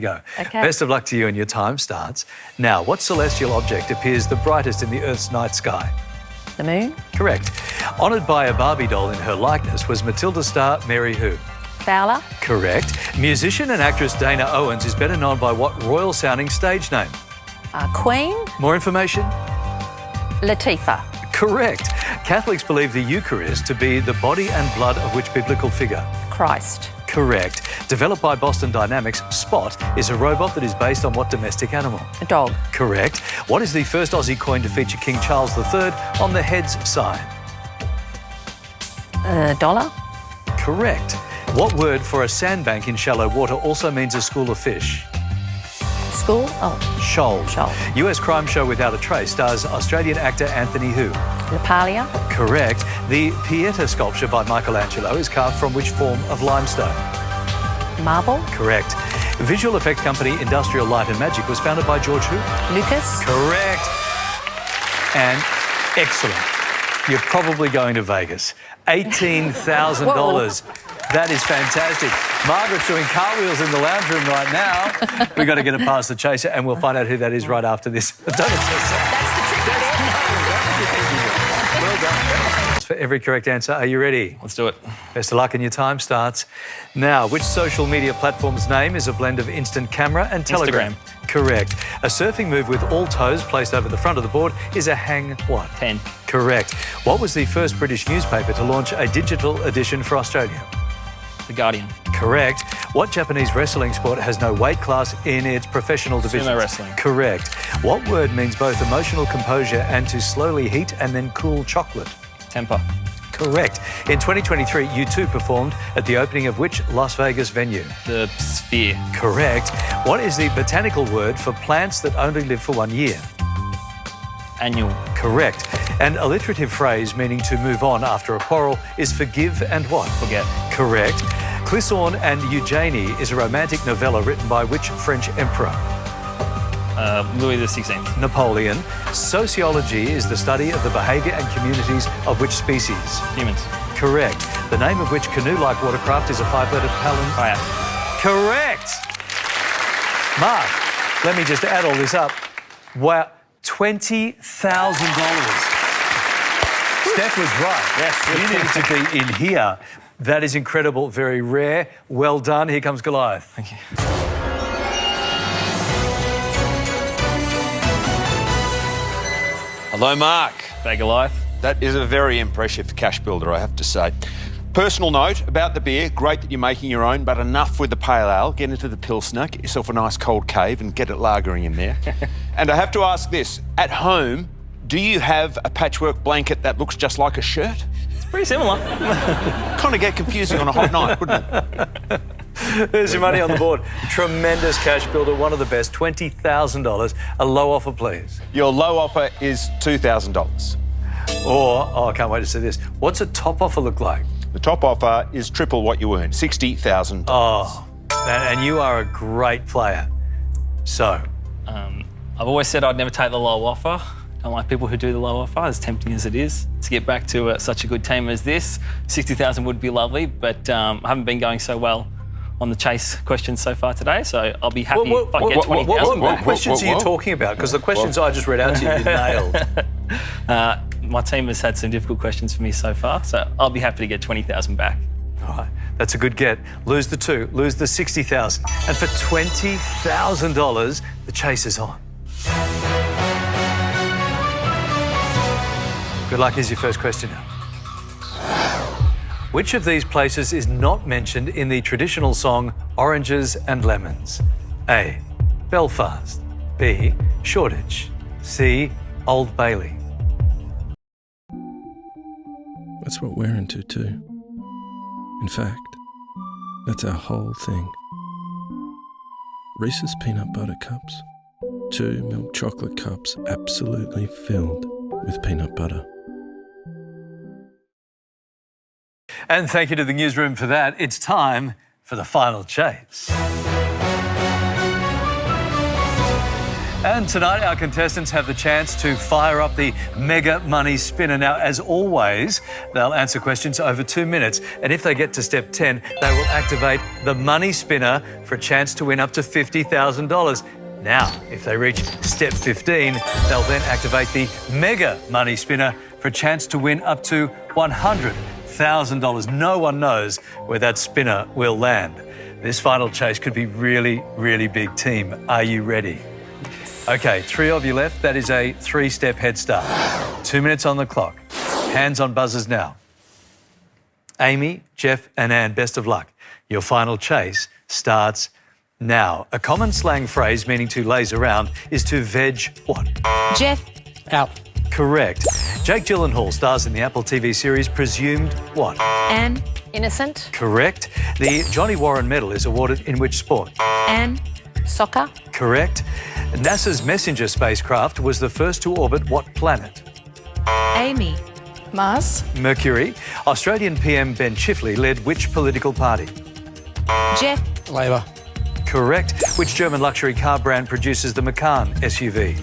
Go. Okay. Best of luck to you, and your time starts now. What celestial object appears the brightest in the Earth's night sky? The moon. Correct. Honoured by a Barbie doll in her likeness was Matilda star Mary who? Fowler. Correct. Musician and actress Dana Owens is better known by what royal-sounding stage name? Queen. More information? Latifah. Correct. Catholics believe the Eucharist to be the body and blood of which biblical figure? Christ. Correct. Developed by Boston Dynamics, Spot is a robot that is based on what domestic animal? A dog. Correct. What is the first Aussie coin to feature King Charles III on the heads side? Dollar. Correct. What word for a sandbank in shallow water also means a school of fish? School. Shoal. Shoal. US crime show Without a Trace stars Australian actor Anthony who? Lapalia. Correct. The Pieta sculpture by Michelangelo is carved from which form of limestone? Marble. Correct. Visual effect company Industrial Light and Magic was founded by George who? Lucas. Correct. And excellent. You're probably going to Vegas. $18,000. That is fantastic. Margaret's doing cartwheels in the lounge room right now. We've got to get it past the chaser, and we'll find out who that is right after this. Don't it so sad? That's the tricky bit. Well done. For every correct answer, are you ready? Let's do it. Best of luck, and your time starts now. Which social media platform's name is a blend of instant camera and Telegram? Instagram. Correct. A surfing move with all toes placed over the front of the board is a hang what? 10. Correct. What was the first British newspaper to launch a digital edition for Australia? The Guardian. Correct. What Japanese wrestling sport has no weight class in its professional division? Sumo wrestling. Correct. What word means both emotional composure and to slowly heat and then cool chocolate? Temper. Correct. In 2023, U2 performed at the opening of which Las Vegas venue? The Sphere. Correct. What is the botanical word for plants that only live for 1 year? Annual. Correct. An alliterative phrase meaning to move on after a quarrel is forgive and what? Forget. Correct. Clisson and Eugenie is a romantic novella written by which French emperor? Louis XVI. Napoleon. Sociology is the study of the behaviour and communities of which species? Humans. Correct. The name of which canoe-like watercraft is a 5-letter palin? Kayak. Correct. Mark, let me just add all this up. Wow, $20,000. Steph was right. Yes. You needed to be in here. That is incredible, very rare. Well done. Here comes Goliath. Thank you. Hello, Mark. Bag of life. That is a very impressive cash builder, I have to say. Personal note about the beer. Great that you're making your own, but enough with the pale ale. Get into the Pilsner, get yourself a nice cold cave and get it lagering in there. And I have to ask this. At home, do you have a patchwork blanket that looks just like a shirt? It's pretty similar. Kind of get confusing on a hot night, wouldn't it? There's your money on the board. Tremendous cash builder, one of the best, $20,000. A low offer, please. Your low offer is $2,000. Or, I can't wait to see this. What's a top offer look like? The top offer is triple what you earn, $60,000. Oh, and you are a great player. So? I've always said I'd never take the low offer. Don't like people who do the low offer, as tempting as it is. To get back to such a good team as this, 60,000 would be lovely, but I haven't been going so well on the chase questions so far today, so I'll be happy if I get 20,000 What back. questions are you talking about? Because the questions I just read out to you, you nailed. My team has had some difficult questions for me so far, so I'll be happy to get 20,000 back. All right, that's a good get. Lose the 2, lose the 60,000. And for $20,000, the chase is on. Good luck, here's your first question now. Which of these places is not mentioned in the traditional song Oranges and Lemons? A. Belfast. B. Shoreditch. C. Old Bailey. That's what we're into too. In fact, that's our whole thing. Reese's peanut butter cups. 2 milk chocolate cups absolutely filled with peanut butter. And thank you to the newsroom for that. It's time for the final chase. And tonight, our contestants have the chance to fire up the Mega Money Spinner. Now, as always, they'll answer questions over 2 minutes. And if they get to step 10, they will activate the Money Spinner for a chance to win up to $50,000. Now, if they reach step 15, they'll then activate the Mega Money Spinner for a chance to win up to $100,000. No one knows where that spinner will land. This final chase could be really, really big, team. Are you ready? Okay, 3 of you left. That is a 3-step head start. 2 minutes on the clock. Hands on buzzers now. Amy, Jeff and Anne, best of luck. Your final chase starts now. A common slang phrase meaning to laze around is to veg what? Jeff. Out. Correct. Jake Gyllenhaal stars in the Apple TV series Presumed what? Anne. Innocent. Correct. The Johnny Warren Medal is awarded in which sport? Anne. Soccer. Correct. NASA's Messenger spacecraft was the first to orbit what planet? Amy. Mars. Mercury. Australian PM Ben Chifley led which political party? Jeff. Labor. Correct. Which German luxury car brand produces the Macan SUV?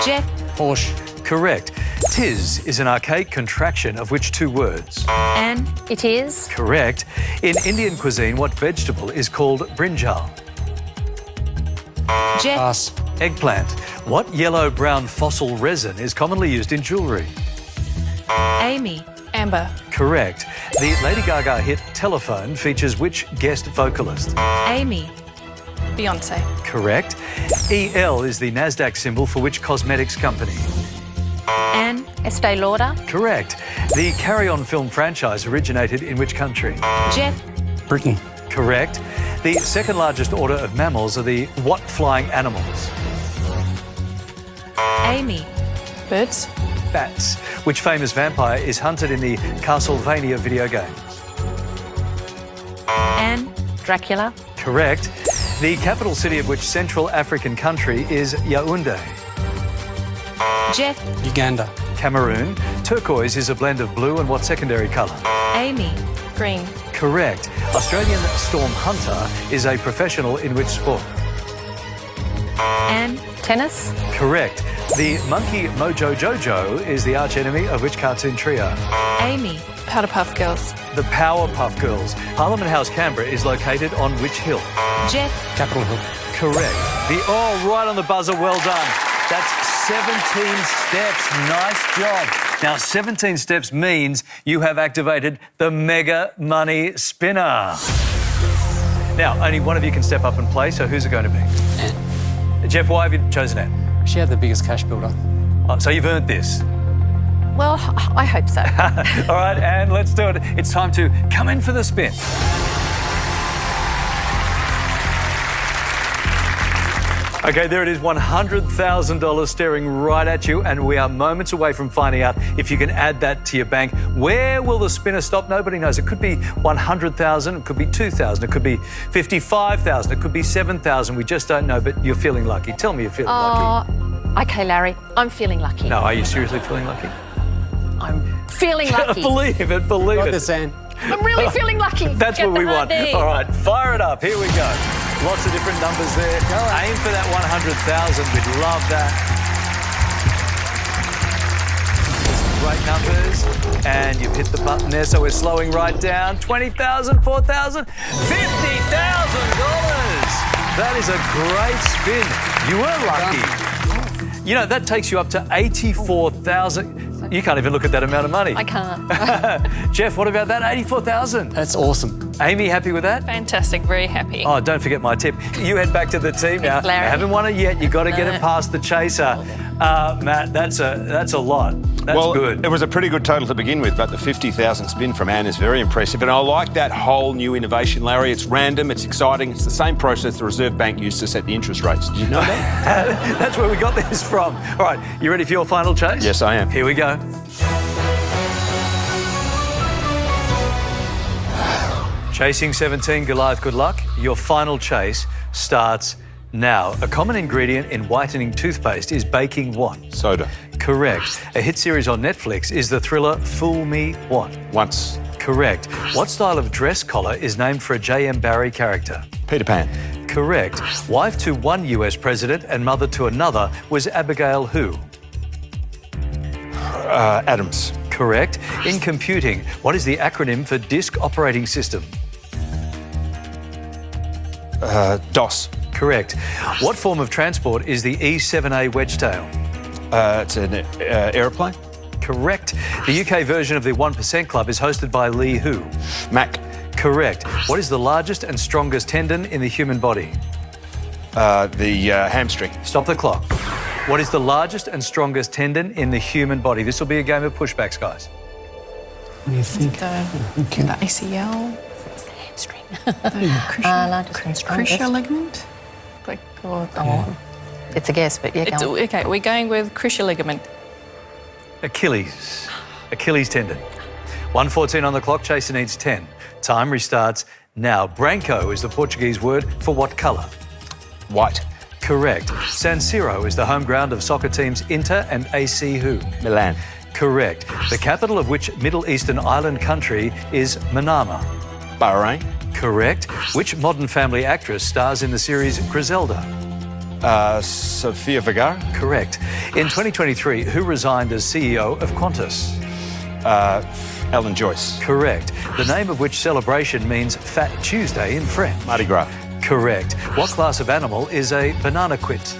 Jeff. Porsche. Correct. Tiz is an archaic contraction of which 2 words? Anne. It is. Correct. In Indian cuisine, what vegetable is called brinjal? Jeff. Pass. Eggplant. What yellow-brown fossil resin is commonly used in jewellery? Amy. Amber. Correct. The Lady Gaga hit Telephone features which guest vocalist? Amy. Beyonce. Correct. EL is the NASDAQ symbol for which cosmetics company? Anne. Estee Lauder. Correct. The Carry On film franchise originated in which country? Jeff. Britain. Correct. The second largest order of mammals are the what flying animals? Amy. Birds. Bats. Which famous vampire is hunted in the Castlevania video games? Anne. Dracula. Correct. The capital city of which Central African country is Yaoundé? Jeff. Uganda. Cameroon. Turquoise is a blend of blue and what secondary colour? Amy. Green. Correct. Australian storm hunter is a professional in which sport? Anne. Tennis. Correct. The monkey Mojo Jojo is the archenemy of which cartoon trio? Amy. Powderpuff Girls. The Powerpuff Girls. Parliament House, Canberra is located on which hill? Jeff. Capitol Hill. Correct. Right on the buzzer, well done. That's 17 steps. Nice job. Now, 17 steps means you have activated the Mega Money Spinner. Now, only one of you can step up and play, so who's it going to be? Anne. Jeff, why have you chosen Anne? She had the biggest cash builder. Oh, so you've earned this. Well, I hope so. All right, Anne, let's do it. It's time to come in for the spin. Okay, there it is, $100,000 staring right at you, and we are moments away from finding out if you can add that to your bank. Where will the spinner stop? Nobody knows. It could be 100,000, it could be 2,000, it could be 55,000, it could be 7,000. We just don't know, but you're feeling lucky. Tell me you're feeling lucky. Okay, Larry, I'm feeling lucky. No, are you seriously feeling lucky? I'm feeling lucky. Believe it, believe Got it. this, Anne. I'm really feeling lucky. That's Get what we the want. money. All right, fire it up. Here we go. Lots of different numbers there. Aim for that 100,000. We'd love that. Great numbers. And you've hit the button there, so we're slowing right down. 20,000, 4,000, $50,000. That is a great spin. You were lucky. You know, that takes you up to 84,000. You can't even look at that amount of money. I can't. Jeff, what about that? 84,000. That's awesome. Amy, happy with that? Fantastic, very happy. Oh, don't forget my tip. You head back to the team now. Thanks, Larry. You haven't won it yet. You've got to get it past the chaser. Matt, that's a lot. That's good. It was a pretty good total to begin with, but the 50,000 spin from Anne is very impressive. And I like that whole new innovation, Larry. It's random, it's exciting. It's the same process the Reserve Bank used to set the interest rates. Did you know that? That's where we got this from. All right, you ready for your final chase? Yes, I am. Here we go. Chasing 17, Goliath, good luck. Your final chase starts now. A common ingredient in whitening toothpaste is baking what? Soda. Correct. A hit series on Netflix is the thriller Fool Me What? Once. Correct. What style of dress collar is named for a J.M. Barrie character? Peter Pan. Correct. Wife to one US president and mother to another was Abigail who? Adams. Correct. In computing, what is the acronym for Disk Operating System? DOS. Correct. What form of transport is the E7A wedgetail? It's an aeroplane. Correct. The UK version of the 1% Club is hosted by Lee who? Mac. Correct. What is the largest and strongest tendon in the human body? The hamstring. Stop the clock. What is the largest and strongest tendon in the human body? This will be a game of pushbacks, guys. What do you think? The ACL. Hamstring. Largest and strongest. Cruciate ligament? It's a guess, but yeah, go on. Okay, we're going with cruciate ligament. Achilles. Achilles tendon. 1:14 on the clock. Chaser needs 10. Time restarts now. Branco is the Portuguese word for what colour? White. Correct. San Siro is the home ground of soccer teams Inter and AC who? Milan. Correct. The capital of which Middle Eastern island country is Manama? Bahrain. Correct. Which modern family actress stars in the series Griselda? Sofia Vergara. Correct. In 2023, who resigned as CEO of Qantas? Ellen Joyce. Correct. The name of which celebration means Fat Tuesday in French? Mardi Gras. Correct. What class of animal is a banana quit?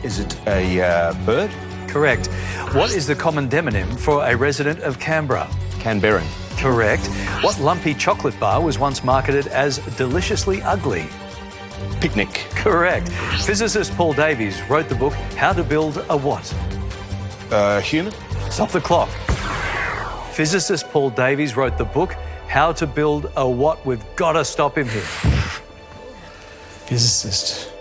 Is it a bird? Correct. What is the common demonym for a resident of Canberra? Canberran. Correct. What lumpy chocolate bar was once marketed as deliciously ugly? Picnic. Correct. Physicist Paul Davies wrote the book How to Build a What? Human. Stop the clock. Physicist Paul Davies wrote the book How to Build a What? We've got to stop him here. Physicist.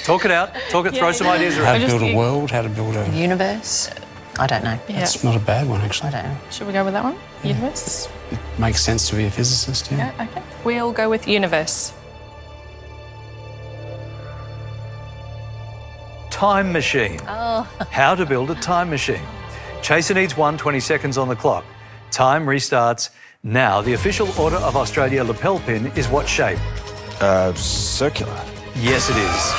Talk it out. Talk it. Throw some ideas How around. to build a world, how to build a... Universe? I don't know. That's not a bad one, I actually. don't know. Should we go with that one? Universe? It makes sense to be a physicist, yeah. Yeah, okay. We'll go with universe. Time machine. How to build a time machine. Chaser needs 20 seconds on the clock. Time restarts now. The official Order of Australia lapel pin is what shape? Circular. Yes, it is.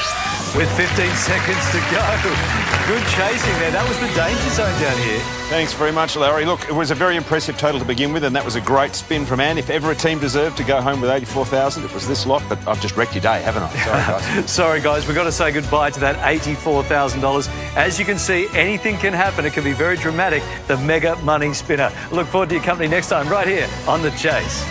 With 15 seconds to go. Good chasing there. That was the danger zone down here. Thanks very much, Larry. Look, it was a very impressive total to begin with, and that was a great spin from Anne. If ever a team deserved to go home with 84,000, it was this lot, but I've just wrecked your day, haven't I? Sorry, guys. Sorry, guys. We've got to say goodbye to that $84,000. As you can see, anything can happen. It can be very dramatic. The Mega Money Spinner. Look forward to your company next time right here on The Chase.